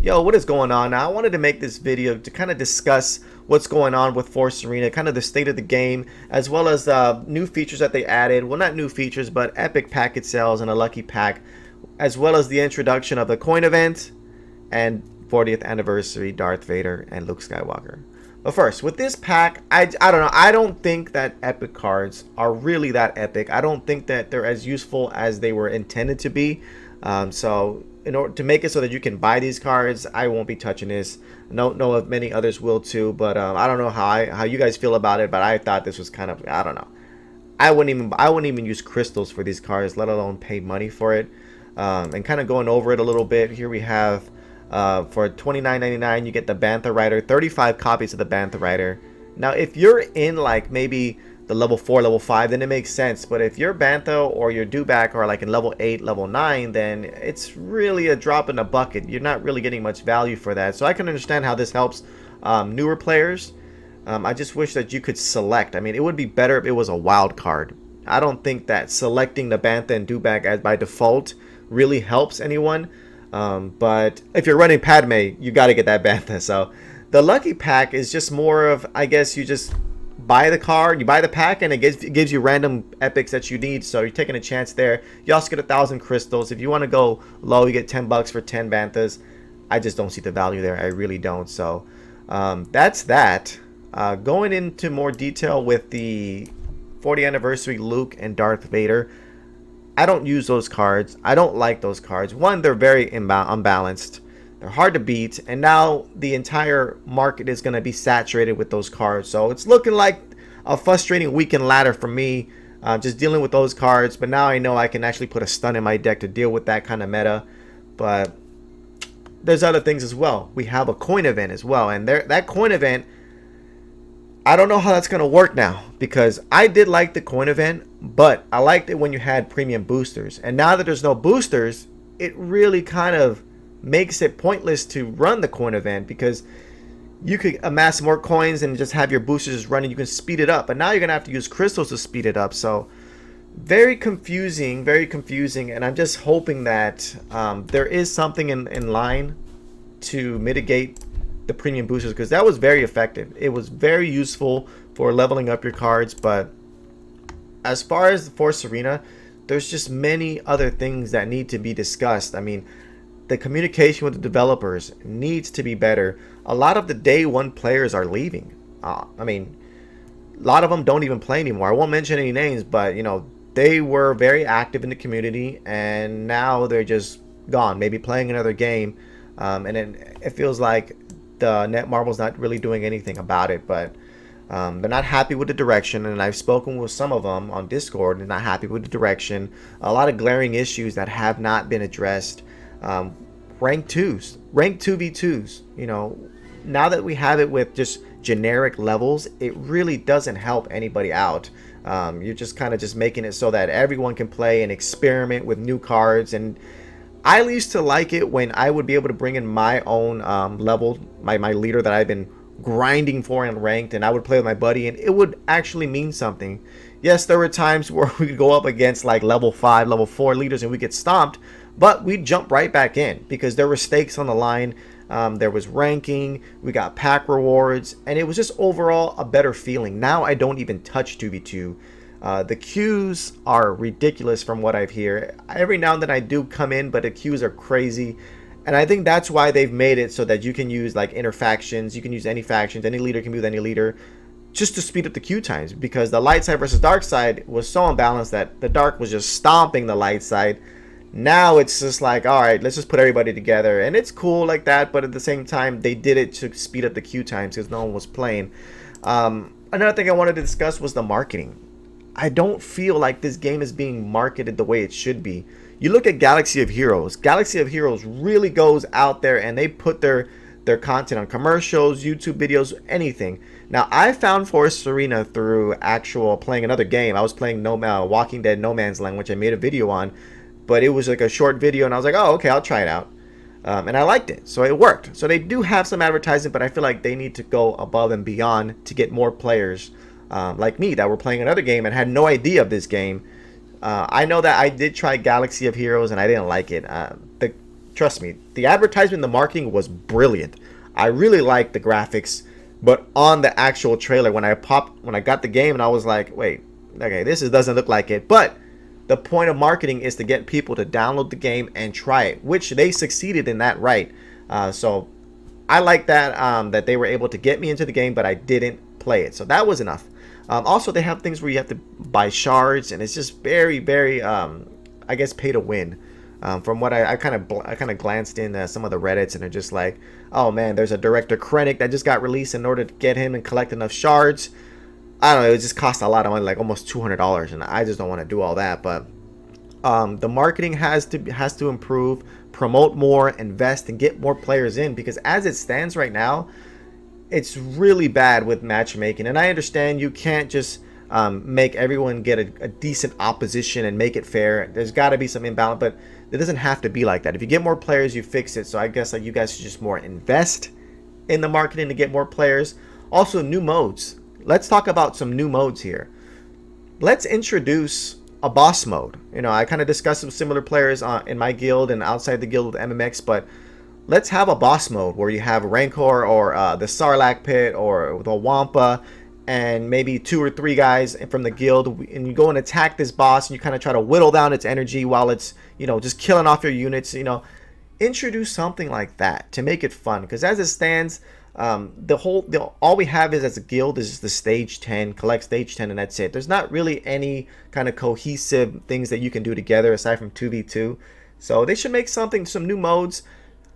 Yo, what is going on? Now, I wanted to make this video to kind of discuss what's going on with Force Arena, kind of the state of the game, as well as new features that they added. Well, not new features, but epic package sales and a lucky pack, as well as the introduction of the coin event and 40th anniversary Darth Vader and Luke Skywalker. But first, with this pack, I don't know. I don't think that epic cards are really that epic. I don't think that they're as useful as they were intended to be. So in order to make it so that you can buy these cards, I won't be touching this. Don't know if many others will too, but I don't know how you guys feel about it. But I thought this was kind of, I don't know. I wouldn't even use crystals for these cards, let alone pay money for it. And kind of going over it a little bit. Here we have for $29.99 you get the Bantha Rider, 35 copies of the Bantha Rider. Now if you're in like maybe the level 4, level 5, then it makes sense. But if your Bantha or your Dewback are like in level 8, level 9, then it's really a drop in the bucket. You're not really getting much value for that. So I can understand how this helps newer players. I just wish that you could select. I mean, it would be better if it was a wild card. I don't think that selecting the Bantha and Dewback as by default really helps anyone. But if you're running Padme, you got to get that Bantha. So the lucky pack is just more of, I guess you just buy the card, you buy the pack, and it gives you random epics that you need. So you're taking a chance there. You also get 1,000 crystals. If you want to go low, you get 10 bucks for 10 Banthas. I just don't see the value there. I really don't. So that's that. Going into more detail with the 40th anniversary Luke and Darth Vader, I don't use those cards. I don't like those cards. One, they're very unbalanced. They're hard to beat, and now the entire market is going to be saturated with those cards. So it's looking like a frustrating weekend ladder for me, just dealing with those cards. But now I know I can actually put a stun in my deck to deal with that kind of meta. But there's other things as well. We have a coin event as well, and that coin event, I don't know how that's going to work now, because I did like the coin event, but I liked it when you had premium boosters. And now that there's no boosters, it really kind of makes it pointless to run the coin event, because you could amass more coins and just have your boosters just running. You can speed it up, but now you're gonna have to use crystals to speed it up. So very confusing, and I'm just hoping that there is something in line to mitigate the premium boosters, because that was very effective. It was very useful for leveling up your cards. But as far as the Force Arena, there's just many other things that need to be discussed. I mean, the communication with the developers needs to be better. A lot of the day one players are leaving. I mean, a lot of them don't even play anymore. I won't mention any names, but you know, they were very active in the community, and now they're just gone, maybe playing another game. And then it feels like the Netmarble's not really doing anything about it. But they're not happy with the direction, and I've spoken with some of them on Discord. They're not happy with the direction. A lot of glaring issues that have not been addressed. Rank 2s, rank 2v2s, you know, now that we have it with just generic levels, it really doesn't help anybody out. You're just kind of just making it so that everyone can play and experiment with new cards. And I used to like it when I would be able to bring in my own level, my leader that I've been grinding for in ranked, and I would play with my buddy, and it would actually mean something. Yes, there were times where we could go up against like level 5, level 4 leaders and we get stomped, but we jump right back in because there were stakes on the line. There was ranking, we got pack rewards, and it was just overall a better feeling. Now I don't even touch 2v2. The queues are ridiculous from what I've heard. Every now and then I do come in, but the queues are crazy. And I think that's why they've made it so that you can use like inner factions. You can use any factions. Any leader can be with any leader, just to speed up the queue times. Because the light side versus dark side was so unbalanced that the dark was just stomping the light side. Now it's just like, all right, let's just put everybody together, and it's cool like that. But at the same time, they did it to speed up the queue times because no one was playing. Another thing I wanted to discuss was the marketing. I don't feel like this game is being marketed the way it should be. You look at Galaxy of Heroes. Galaxy of Heroes really goes out there and they put their content on commercials, YouTube videos, anything. Now, I found Force Arena through actual playing another game. I was playing Walking Dead No Man's Land, which I made a video on. But it was like a short video, and I was like, oh, okay, I'll try it out. And I liked it, so it worked. So they do have some advertising, but I feel like they need to go above and beyond to get more players like me that were playing another game and had no idea of this game. I know that I did try Galaxy of Heroes, and I didn't like it. Trust me, the advertisement, the marketing was brilliant. I really liked the graphics, but on the actual trailer, when I got the game, and I was like, wait, okay, doesn't look like it. But the point of marketing is to get people to download the game and try it, which they succeeded in that, right? So I like that that they were able to get me into the game, but I didn't play it, so that was enough. Also, they have things where you have to buy shards, and it's just very, very, I guess, pay to win. From what I kind of glanced in some of the Reddits, and they're just like, oh man, there's a director Krennic that just got released. In order to get him and collect enough shards, I don't know, it just cost a lot of money, like almost $200, and I just don't want to do all that. But the marketing has to improve, promote more, invest, and get more players in, because as it stands right now, it's really bad with matchmaking. And I understand you can't just make everyone get a decent opposition and make it fair. There's got to be some imbalance, but it doesn't have to be like that. If you get more players, you fix it. So I guess like you guys should just more invest in the marketing to get more players. Also, new modes. Let's talk about some new modes here. Let's introduce a boss mode. You know, I kind of discussed some similar players in my guild and outside the guild with MMX, but let's have a boss mode where you have Rancor or the Sarlacc pit or the Wampa, and maybe 2 or 3 guys from the guild, and you go and attack this boss, and you kind of try to whittle down its energy while it's, you know, just killing off your units. You know, introduce something like that to make it fun, because as it stands, all we have is as a guild is the stage 10, collect stage 10, and that's it. There's not really any kind of cohesive things that you can do together aside from 2v2. So they should make some new modes.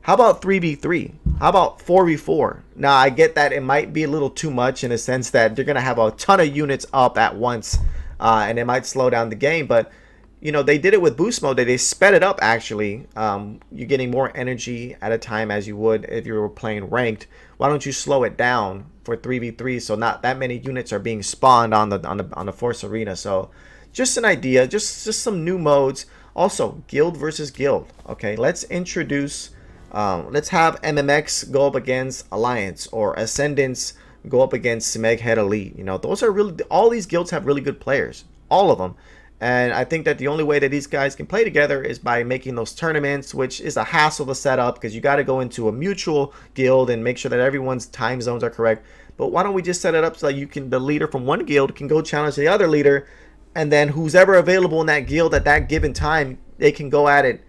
How about 3v3? How about 4v4? Now, I get that it might be a little too much in a sense that you're going to have a ton of units up at once, and it might slow down the game. But, you know, they did it with boost mode. They sped it up, actually. You're getting more energy at a time as you would if you were playing ranked. Why don't you slow it down for 3v3 so not that many units are being spawned on the Force Arena? So just an idea, just some new modes. Also, guild versus guild. Okay, let's introduce... let's have MMX go up against Alliance, or Ascendance go up against Smeghead Elite. You know, those are really, all these guilds have really good players, all of them. And I think that the only way that these guys can play together is by making those tournaments, which is a hassle to set up because you got to go into a mutual guild and make sure that everyone's time zones are correct. But why don't we just set it up so that you can, the leader from one guild can go challenge the other leader, and then who's ever available in that guild at that given time, they can go at it.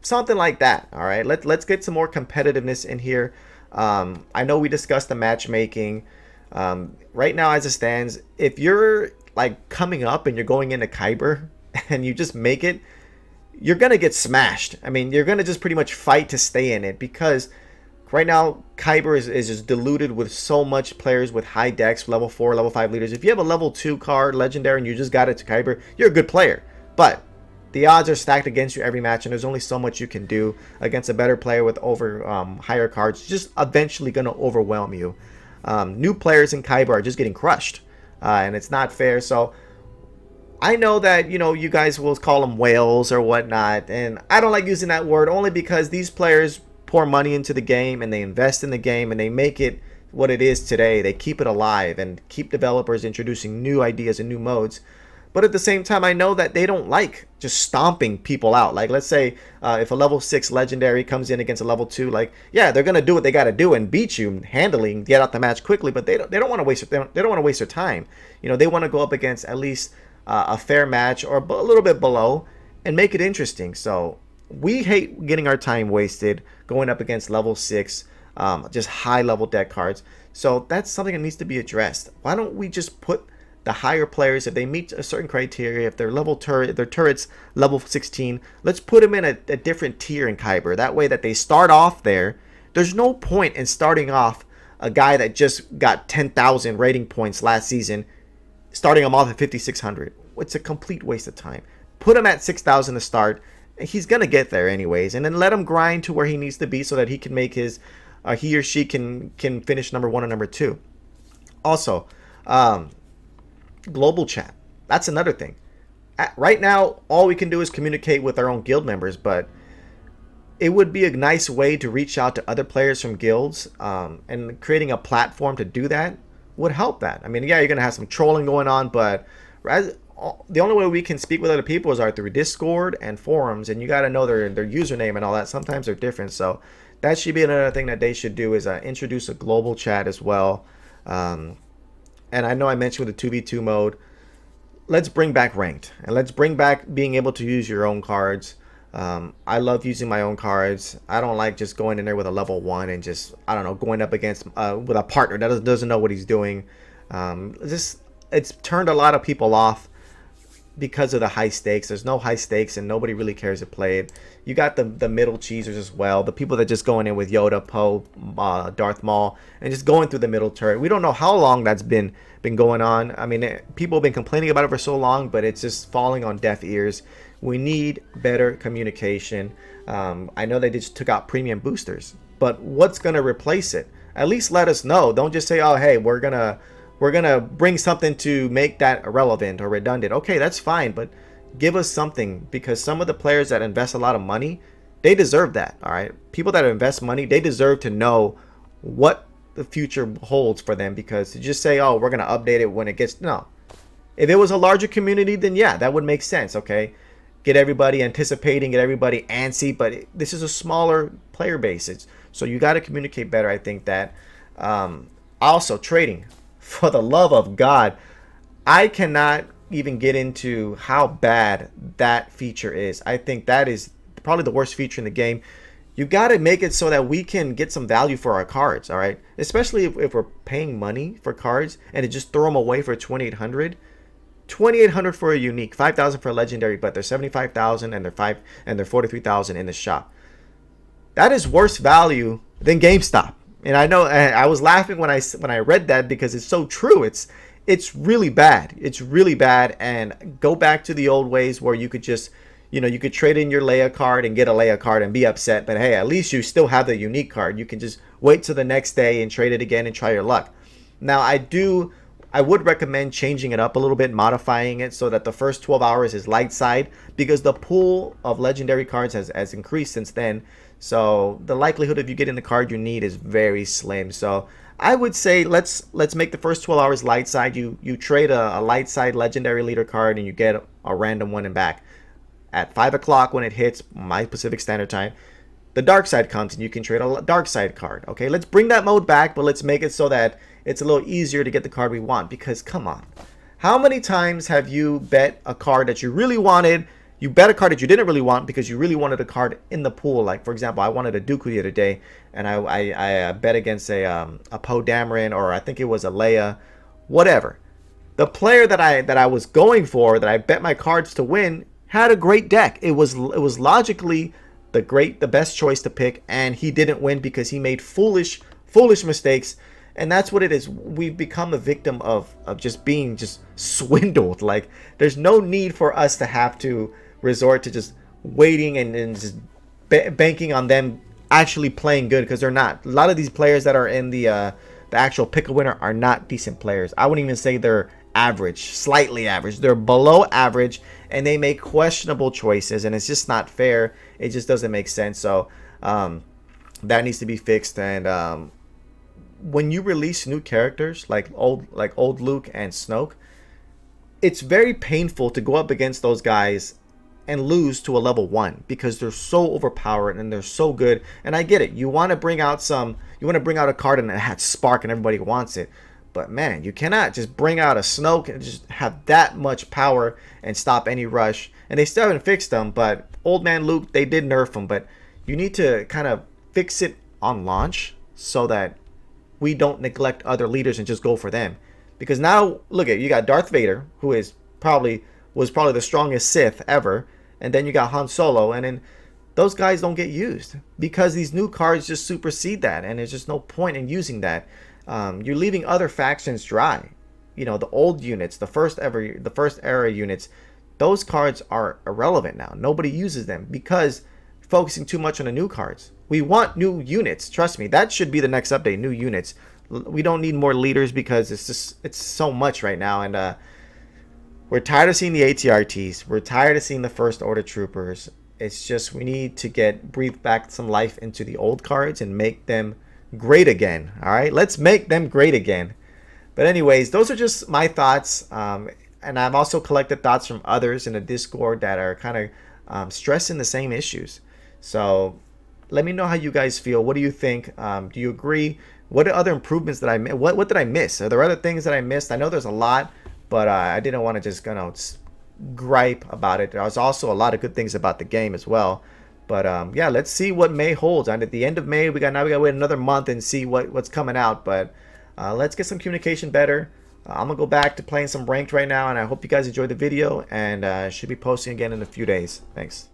Something like that. All right, let's get some more competitiveness in here. I know we discussed the matchmaking. Right now, as it stands, if you're like coming up and you're going into Kyber and you just make it, you're gonna get smashed. I mean, you're gonna just pretty much fight to stay in it, because right now Kyber is just diluted with so much players with high decks, level 4, level 5 leaders. If you have a level 2 card, legendary, and you just got it to Kyber, you're a good player. But the odds are stacked against you every match, and there's only so much you can do against a better player with higher cards. It's just eventually going to overwhelm you. New players in Kyber are just getting crushed, and it's not fair. So I know that, you know, you guys will call them whales or whatnot, and I don't like using that word only because these players pour money into the game, and they invest in the game, and they make it what it is today. They keep it alive and keep developers introducing new ideas and new modes. But at the same time, I know that they don't like just stomping people out. Like, let's say if a level 6 legendary comes in against a level 2, like, yeah, they're gonna do what they got to do and beat you handily and get out the match quickly. But they don't want to waste their time. You know, they want to go up against at least a fair match or a little bit below and make it interesting. So we hate getting our time wasted going up against level 6, just high level deck cards. So that's something that needs to be addressed. Why don't we just put the higher players, if they meet a certain criteria, if their turret's level 16, let's put them in a different tier in Kyber. That way that they start off there. There's no point in starting off a guy that just got 10,000 rating points last season, starting him off at 5,600. It's a complete waste of time. Put him at 6,000 to start. He's gonna get there anyways, and then let him grind to where he needs to be so that he can make his, he or she can finish number 1 or number 2. Also, global chat, that's another thing. Right now, all we can do is communicate with our own guild members, but it would be a nice way to reach out to other players from guilds, and creating a platform to do that would help that. I mean, yeah, you're gonna have some trolling going on, but the only way we can speak with other people is through Discord and forums, and you got to know their username and all that. Sometimes they're different, so that should be another thing that they should do, is introduce a global chat as well. And I know I mentioned with the 2v2 mode, let's bring back ranked, and let's bring back being able to use your own cards. I love using my own cards. I don't like just going in there with a level 1 and just, I don't know, going up against with a partner that doesn't know what he's doing. It's turned a lot of people off because of the high stakes. There's no high stakes and nobody really cares to play it. You got the middle cheesers as well, the people that just going in with Yoda, Poe, Darth Maul, and just going through the middle turret. We don't know how long that's been going on. I mean, people have been complaining about it for so long, but it's just falling on deaf ears. We need better communication. I know they just took out premium boosters, but what's going to replace it? At least let us know. Don't just say, oh, hey, we're gonna bring something to make that irrelevant or redundant. Okay, that's fine, but give us something, because some of the players that invest a lot of money, they deserve that. All right, people that invest money, they deserve to know what the future holds for them, because to just say, oh, we're gonna update it when it gets, no. If it was a larger community, then yeah, that would make sense. Okay, get everybody anticipating, get everybody antsy, but this is a smaller player base. So you got to communicate better. I think that also trading. For the love of God, I cannot even get into how bad that feature is. I think that is probably the worst feature in the game. You got to make it so that we can get some value for our cards, all right? Especially if we're paying money for cards and to just throw them away for 2,800. 2,800 for a unique, 5,000 for a legendary, but they're 75,000 and they're 43,000 in the shop. That is worse value than GameStop. And I know, I was laughing when I read that, because it's so true. It's really bad. It's really bad. And go back to the old ways where you could just, you could trade in your Leia card and get a Leia card and be upset. But hey, at least you still have the unique card. You can just wait till the next day and trade it again and try your luck. Now, I would recommend changing it up a little bit, modifying it so that the first 12 hours is light side, because the pool of legendary cards has increased since then. So the likelihood of you getting the card you need is very slim. So I would say let's make the first 12 hours light side. You trade a light side legendary leader card and you get a random one and back. At 5 o'clock when it hits my Pacific Standard Time, the dark side comes and you can trade a dark side card. Okay, let's bring that mode back, but let's make it so that it's a little easier to get the card we want. Because come on, how many times have you bet a card that you really wanted? You bet a card that you didn't really want because you really wanted a card in the pool. Like, for example, I wanted a Dooku the other day, and I bet against a Poe Dameron, or I think it was a Leia, whatever. The player that I was going for, that I bet my cards to win, had a great deck. It was logically the best choice to pick, and he didn't win because he made foolish mistakes. And that's what it is. We've become a victim of just being swindled. Like, there's no need for us to have to resort to just waiting and just banking on them actually playing good, because they're not. A lot of these players that are in the actual pick a winner are not decent players. I wouldn't even say they're average, slightly average. They're below average, and they make questionable choices, and it's just not fair. It just doesn't make sense. So that needs to be fixed. And when you release new characters like old Luke and Snoke, it's very painful to go up against those guys and lose to a level 1, because they're so overpowered and they're so good. And I get it. You want to bring out a card and it has spark and everybody wants it. But man, you cannot just bring out a Snoke and just have that much power and stop any rush. And they still haven't fixed them, but old man Luke, they did nerf him. But you need to kind of fix it on launch so that we don't neglect other leaders and just go for them. Because now, look at, you got Darth Vader, who was probably the strongest Sith ever, and then you got Han Solo, and then those guys don't get used because these new cards just supersede that, and there's just no point in using that. You're leaving other factions dry. The old units, the first era units, those cards are irrelevant now. Nobody uses them because focusing too much on the new cards. We want new units. Trust me, that should be the next update. New units. We don't need more leaders because it's so much right now, and we're tired of seeing the ATRTs. We're tired of seeing the First Order troopers. It's just we need to breathe back some life into the old cards and make them great again. All right, let's make them great again. But anyways, those are just my thoughts. and I've also collected thoughts from others in the Discord that are kind of stressing the same issues. So let me know how you guys feel. What do you think? Do you agree? What are other improvements that I missed? What did I miss? Are there other things that I missed? I know there's a lot, but I didn't want to just gripe about it. There was also a lot of good things about the game as well. But yeah, let's see what May holds. And at the end of May, we gotta wait another month and see what's coming out. But let's get some communication better. I'm gonna go back to playing some ranked right now, and I hope you guys enjoyed the video, and should be posting again in a few days. Thanks.